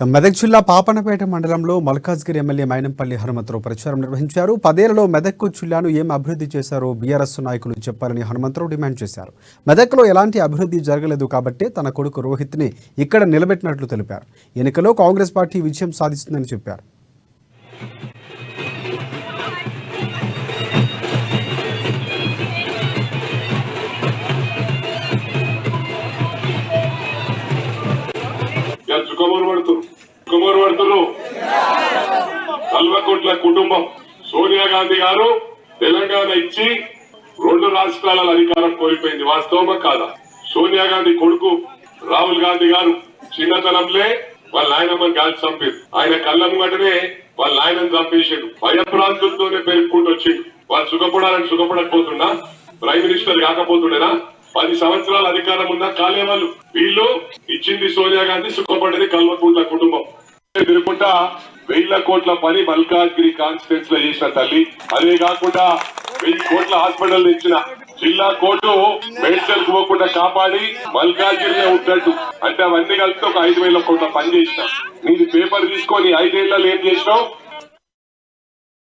మెదక్ జిల్లా పాపనపేట మండలంలో మల్కాజ్గిరి ఎమ్మెల్యే మైనంపల్లి హనుమంతరావు ప్రచారం నిర్వహించారు. 10 ఏళ్లలో మెదక్ జిల్లాను ఏం అభివృద్ధి చేశారో బీఆర్ఎస్ నాయకులు చెప్పాలని హనుమంతరావు డిమాండ్ చేశారు. మెదక్లో ఎలాంటి అభివృద్ధి జరగలేదు కాబట్టే తన కొడుకు రోహిత్ని ఇక్కడ నిలబెట్టినట్లు తెలిపారు. ఎన్నికల్లో కాంగ్రెస్ పార్టీ విజయం సాధిస్తుందని చెప్పారు. కల్వకుంట్ల కుటుంబం సోనియా గాంధీ గారు తెలంగాణ ఇచ్చి 2 రాష్ట్రాల అధికారం కోల్పోయింది. వాస్తవమా కాదా? సోనియా గాంధీ కొడుకు రాహుల్ గాంధీ గారు చిన్నతనంలో వాళ్ళ నాయనమ్మని గాలి చంపారు. ఆయన కళ్ళ ముంగటనే వాళ్ళ నాయనని చంపేసాడు. భయప్రాంతులతోనే పెరుగుకుంటూ వచ్చిండు. వాళ్ళు సుఖపడాలని సుఖపడకపోతున్నా, ప్రైమ్ మినిస్టర్ కాకపోతుండేనా? 10 సంవత్సరాల అధికారం ఉన్నా కాలే వాళ్ళు. వీళ్ళు ఇచ్చింది సోనియా గాంధీ, సుఖపడ్డది కల్వకుంట్ల కుటుంబం. తిరుగుకుంటా 1000 కోట్ల పని మల్కాజ్గిరి కాన్స్టిట్యూన్స్ లో చేసిన తల్లి. అదే కాకుండా 1000 కోట్ల హాస్పిటల్ ఇచ్చిన జిల్లా కోర్టు మెడికల్ కు పోకుండా కాపాడి మల్కాజ్గిరిలో ఉన్నట్టు. అంటే అవన్నీ కలిసి ఒక 5000 కోట్ల పని చేసిన. నీది పేపర్ తీసుకొని 5 ఏళ్లలో ఏం చేసినావు?